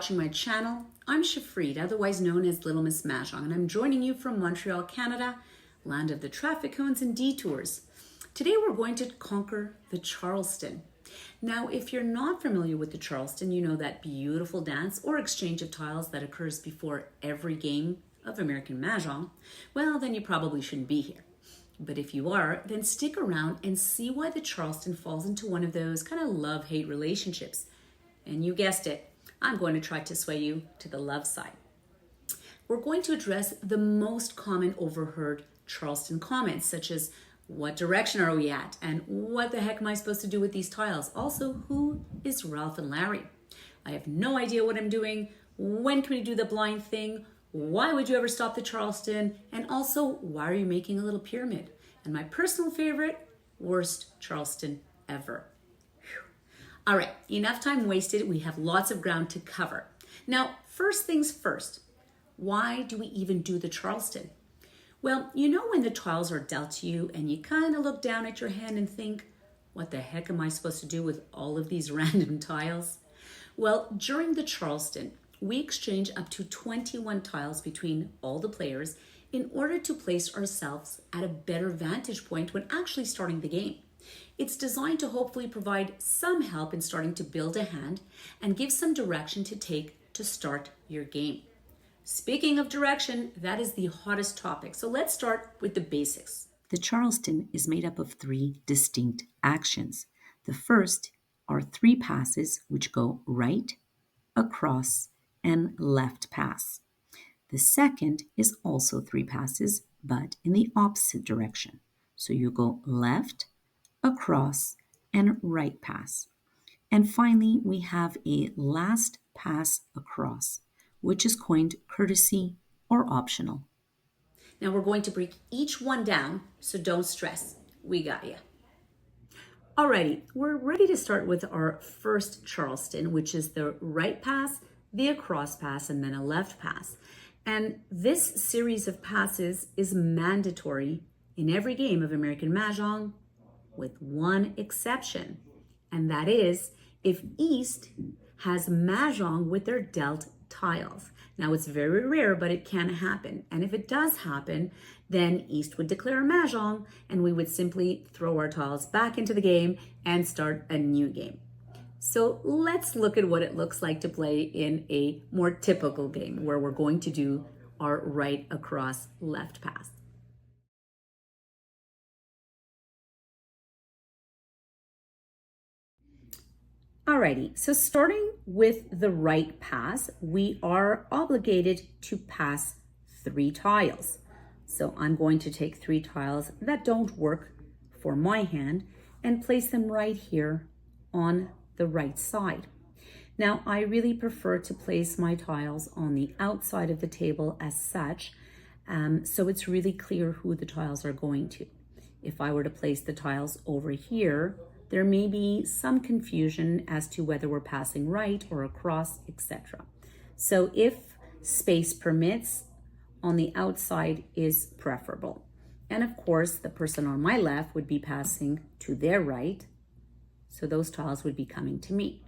watching my channel. I'm Shafreed, otherwise known as Little Miss Mahjong, and I'm joining you from Montreal, Canada, land of the traffic cones and detours. Today we're going to conquer the Charleston. Now, if you're not familiar with the Charleston, you know that beautiful dance or exchange of tiles that occurs before every game of American Mahjong, well, then you probably shouldn't be here. But if you are, then stick around and see why the Charleston falls into one of those kind of love-hate relationships. And you guessed it, I'm going to try to sway you to the love side. We're going to address the most common overheard Charleston comments, such as, what direction are we at? And what the heck am I supposed to do with these tiles? Also, who is Ralph and Larry? I have no idea what I'm doing. When can we do the blind thing? Why would you ever stop the Charleston? And also, why are you making a little pyramid? And my personal favorite, worst Charleston ever. All right, enough time wasted. We have lots of ground to cover. Now, first things first, why do we even do the Charleston? Well, you know when the tiles are dealt to you and you kind of look down at your hand and think, what the heck am I supposed to do with all of these random tiles? Well, during the Charleston, we exchange up to 21 tiles between all the players in order to place ourselves at a better vantage point when actually starting the game. It's designed to hopefully provide some help in starting to build a hand and give some direction to take to start your game. Speaking of direction, that is the hottest topic. So let's start with the basics. The Charleston is made up of 3 distinct actions. The first are 3 passes which go right, across, and left pass. The second is also 3 passes, but in the opposite direction. So you go left, across, and right pass. And finally, we have a last pass across, which is coined courtesy or optional. Now we're going to break each one down, so don't stress. We got you. Alrighty, we're ready to start with our first Charleston, which is the right pass, the across pass, and then a left pass. And this series of passes is mandatory in every game of American Mahjong, with one exception, and that is if East has Mahjong with their dealt tiles. Now, it's very rare, but it can happen. And if it does happen, then East would declare Mahjong, and we would simply throw our tiles back into the game and start a new game. So let's look at what it looks like to play in a more typical game where we're going to do our right across left pass. Alrighty, so starting with the right pass, we are obligated to pass 3 tiles. So I'm going to take 3 tiles that don't work for my hand and place them right here on the right side. Now, I really prefer to place my tiles on the outside of the table as such, so it's really clear who the tiles are going to. If I were to place the tiles over here, there may be some confusion as to whether we're passing right or across, etc. So if space permits, on the outside is preferable. And of course, the person on my left would be passing to their right, so those tiles would be coming to me.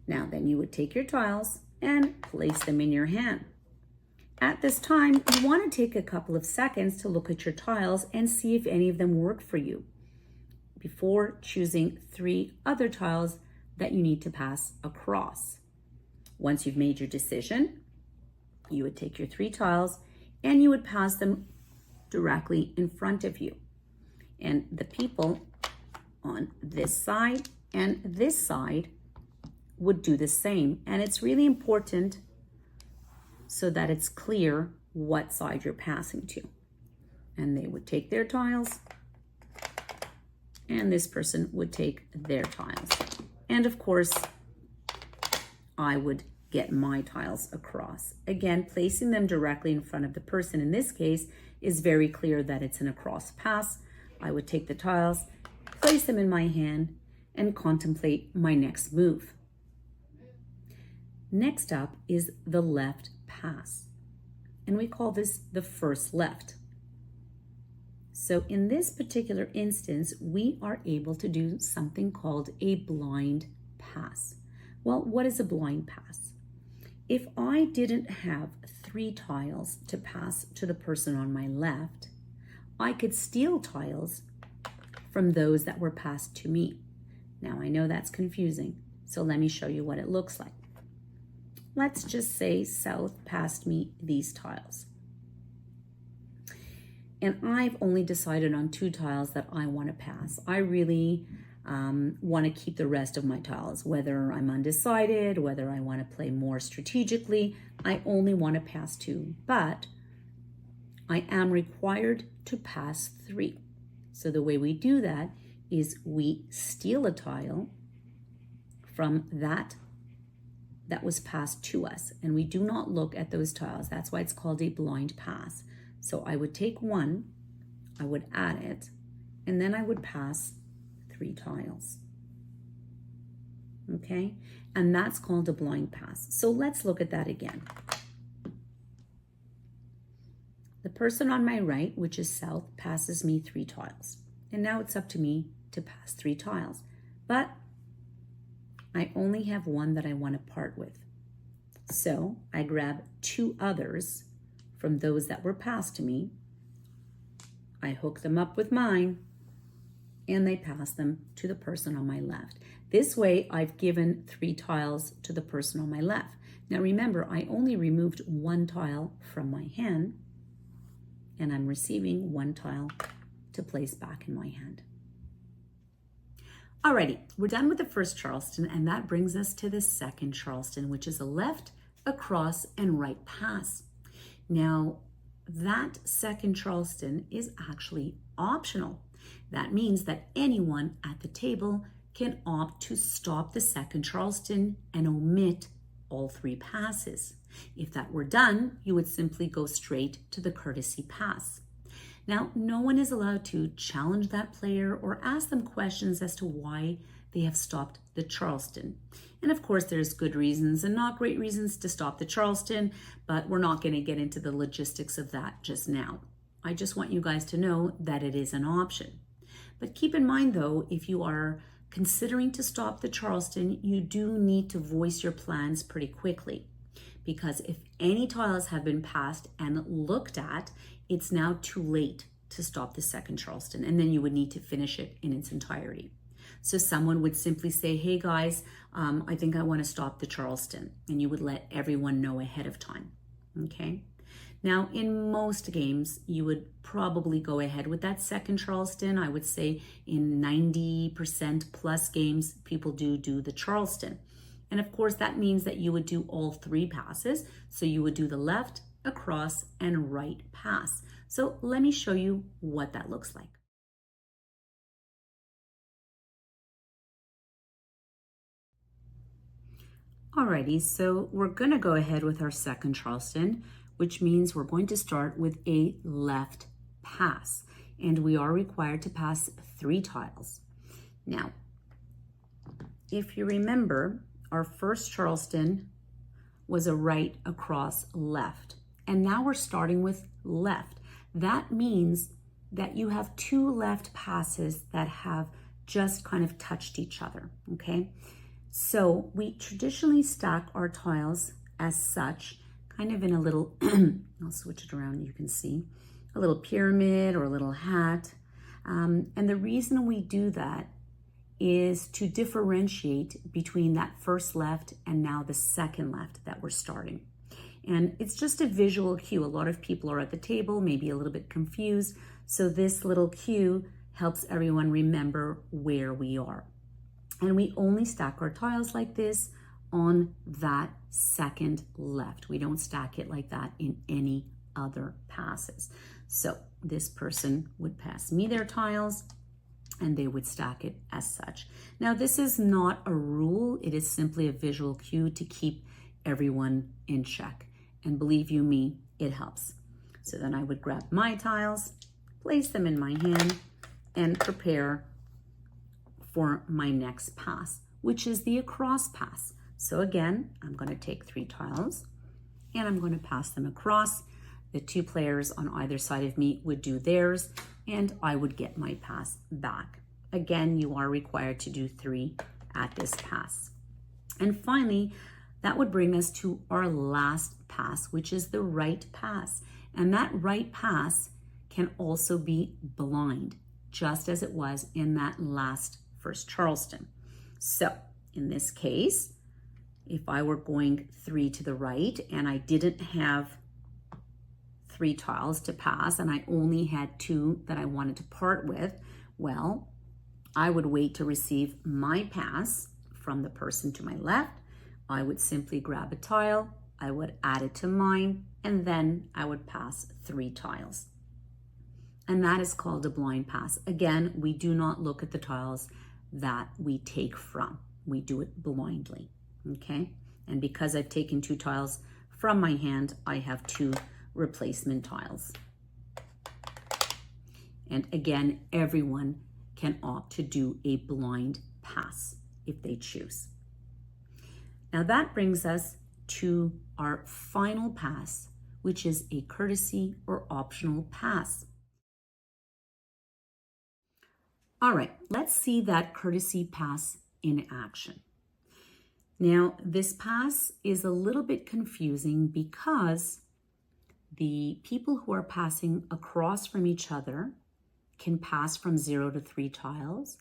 Now then you would take your tiles and place them in your hand. At this time, you want to take a couple of seconds to look at your tiles and see if any of them work for you before choosing 3 other tiles that you need to pass across. Once you've made your decision, you would take your 3 tiles and you would pass them directly in front of you. And the people on this side and this side would do the same. And it's really important so that it's clear what side you're passing to. And they would take their tiles, and this person would take their tiles. And of course, I would get my tiles across. Again, placing them directly in front of the person in this case is very clear that it's an across pass. I would take the tiles, place them in my hand, and contemplate my next move. Next up is the left pass, and we call this the first left. So in this particular instance, we are able to do something called a blind pass. Well, what is a blind pass? If I didn't have 3 tiles to pass to the person on my left, I could steal tiles from those that were passed to me. Now, I know that's confusing, so let me show you what it looks like. Let's just say South passed me these tiles. And I've only decided on 2 tiles that I want to pass. I really want to keep the rest of my tiles, whether I'm undecided, whether I want to play more strategically. I only want to pass 2, but I am required to pass 3. So the way we do that is we steal a tile from that was passed to us, and we do not look at those tiles. That's why it's called a blind pass. So I would take 1, I would add it, and then I would pass 3 tiles. Okay, and that's called a blind pass. So let's look at that again. The person on my right, which is South, passes me 3 tiles. And now it's up to me to pass 3 tiles. But I only have 1 that I want to part with. So I grab 2 others from those that were passed to me. I hook them up with mine, and they pass them to the person on my left. This way, I've given 3 tiles to the person on my left. Now remember, I only removed 1 tile from my hand, and I'm receiving 1 tile to place back in my hand. Alrighty, we're done with the first Charleston, and that brings us to the second Charleston, which is a left, across, and right pass. Now, that second Charleston is actually optional. That means that anyone at the table can opt to stop the second Charleston and omit all 3 passes. If that were done, you would simply go straight to the courtesy pass. Now, no one is allowed to challenge that player or ask them questions as to why they have stopped the Charleston. And of course, there's good reasons and not great reasons to stop the Charleston, but we're not going to get into the logistics of that just now. I just want you guys to know that it is an option. But keep in mind though, if you are considering to stop the Charleston, you do need to voice your plans pretty quickly. Because if any tiles have been passed and looked at, it's now too late to stop the second Charleston, and then you would need to finish it in its entirety. So someone would simply say, hey guys, I think I want to stop the Charleston, and you would let everyone know ahead of time, okay? Now, in most games, you would probably go ahead with that second Charleston. I would say in 90% plus games, people do the Charleston. And of course, that means that you would do all 3 passes. So you would do the left, across, and right pass. So let me show you what that looks like. Alrighty, so we're gonna go ahead with our second Charleston, which means we're going to start with a left pass. And we are required to pass 3 tiles. Now, if you remember, our first Charleston was a right, across, left. And now we're starting with left. That means that you have 2 left passes that have just kind of touched each other, okay? So we traditionally stack our tiles as such, kind of in a little, I'll switch it around, you can see, a little pyramid or a little hat. And the reason we do that is to differentiate between that first left and now the second left that we're starting. And it's just a visual cue. A lot of people are at the table, maybe a little bit confused. So this little cue helps everyone remember where we are. And we only stack our tiles like this on that second left. We don't stack it like that in any other passes. So this person would pass me their tiles, and they would stack it as such. Now, this is not a rule. It is simply a visual cue to keep everyone in check. And believe you me, it helps. So then I would grab my tiles, place them in my hand, and prepare for my next pass, which is the across pass. So again, I'm going to take 3 tiles, and I'm going to pass them across. The 2 players on either side of me would do theirs, and I would get my pass back. Again, you are required to do 3 at this pass. And finally, That would bring us to our last pass, which is the right pass. And that right pass can also be blind, just as it was in that last first Charleston. So in this case, if I were going 3 to the right and I didn't have 3 tiles to pass and I only had 2 that I wanted to part with, well, I would wait to receive my pass from the person to my left. I would simply grab a tile, I would add it to mine, and then I would pass 3 tiles. And that is called a blind pass. Again, we do not look at the tiles that we take from. We do it blindly, okay? And because I've taken 2 tiles from my hand, I have 2 replacement tiles. And again, everyone can opt to do a blind pass if they choose. Now that brings us to our final pass, which is a courtesy or optional pass. All right, let's see that courtesy pass in action. Now, this pass is a little bit confusing because the people who are passing across from each other can pass from 0 to 3 tiles,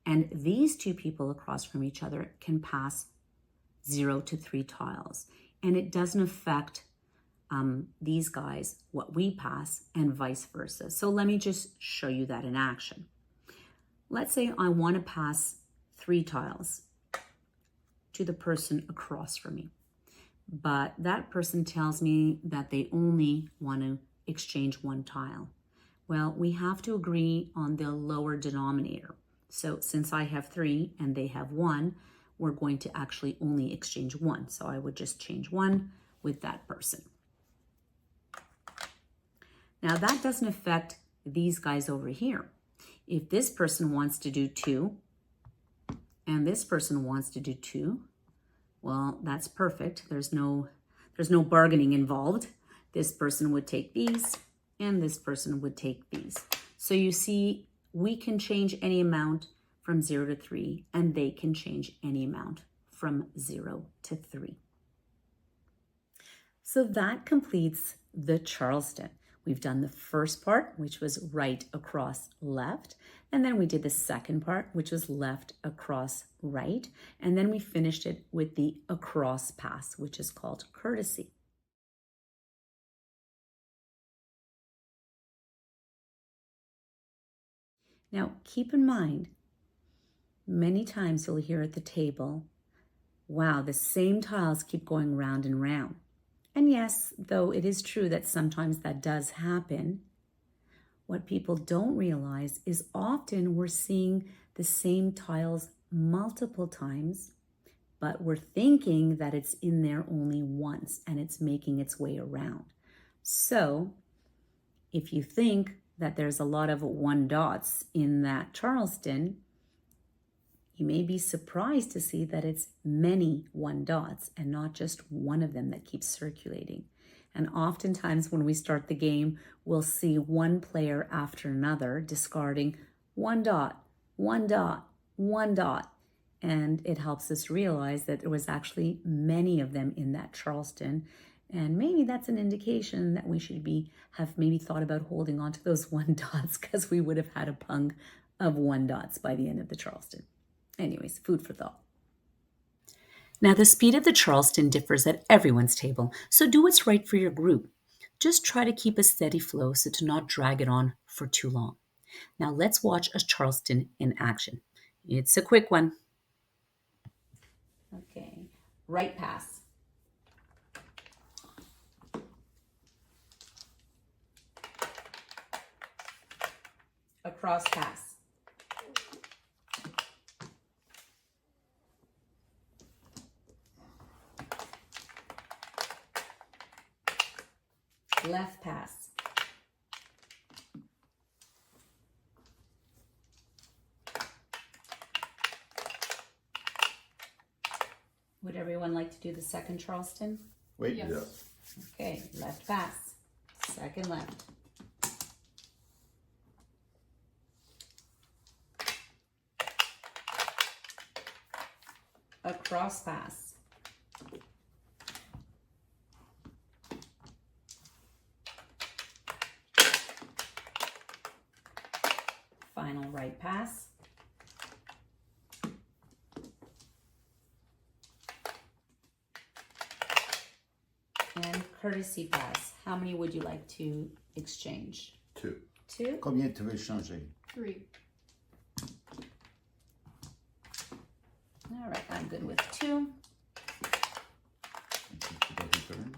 and these 2 people across from each other can pass 0 to 3 tiles. And it doesn't affect these guys, what we pass, and vice versa. So let me just show you that in action. Let's say I want to pass 3 tiles to the person across from me, but that person tells me that they only want to exchange 1 tile. Well, we have to agree on the lower denominator. So since I have 3 and they have 1, we're going to actually only exchange 1. So I would just change 1 with that person. Now that doesn't affect these guys over here. If this person wants to do 2 and this person wants to do 2, well, that's perfect. There's no bargaining involved. This person would take these and this person would take these. So you see, we can change any amount from 0 to 3, and they can change any amount from 0 to 3. So that completes the Charleston. We've done the first part, which was right across left, and then we did the second part, which was left across right, and then we finished it with the across pass, which is called courtesy. Now, keep in mind, many times you'll hear at the table, wow, the same tiles keep going round and round. And yes, though it is true that sometimes that does happen, what people don't realize is often we're seeing the same tiles multiple times, but we're thinking that it's in there only once and it's making its way around. So if you think that there's a lot of 1 dots in that Charleston, you may be surprised to see that it's many 1 dots and not just one of them that keeps circulating. And oftentimes when we start the game, we'll see one player after another discarding 1 dot, 1 dot, 1 dot. And it helps us realize that there was actually many of them in that Charleston. And maybe that's an indication that we should have maybe thought about holding on to those 1 dots, because we would have had a pung of 1 dots by the end of the Charleston. Anyways, food for thought. Now, the speed of the Charleston differs at everyone's table, so do what's right for your group. Just try to keep a steady flow so to not drag it on for too long. Now, let's watch a Charleston in action. It's a quick one. Okay, right pass. Across pass. Left pass. Would everyone like to do the second Charleston? Wait, yes. Okay, left pass. Second left. Across pass. final right pass. And courtesy pass. How many would you like to exchange? 2. 2? Combien tu veux changer? 3. All right, I'm good with 2. Return.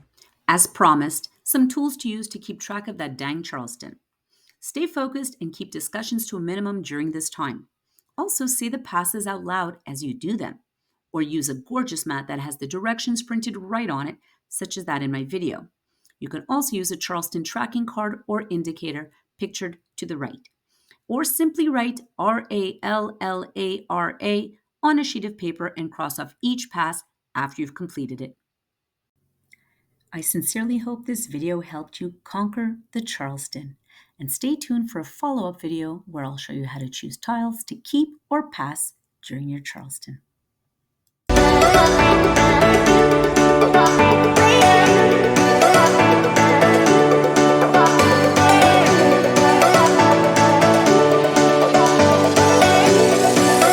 As promised, some tools to use to keep track of that dang Charleston. Stay focused and keep discussions to a minimum during this time. Also, say the passes out loud as you do them, or use a gorgeous mat that has the directions printed right on it, such as that in my video. You can also use a Charleston tracking card or indicator pictured to the right, or simply write RALLARA on a sheet of paper and cross off each pass after you've completed it. I sincerely hope this video helped you conquer the Charleston, and stay tuned for a follow-up video where I'll show you how to choose tiles to keep or pass during your Charleston.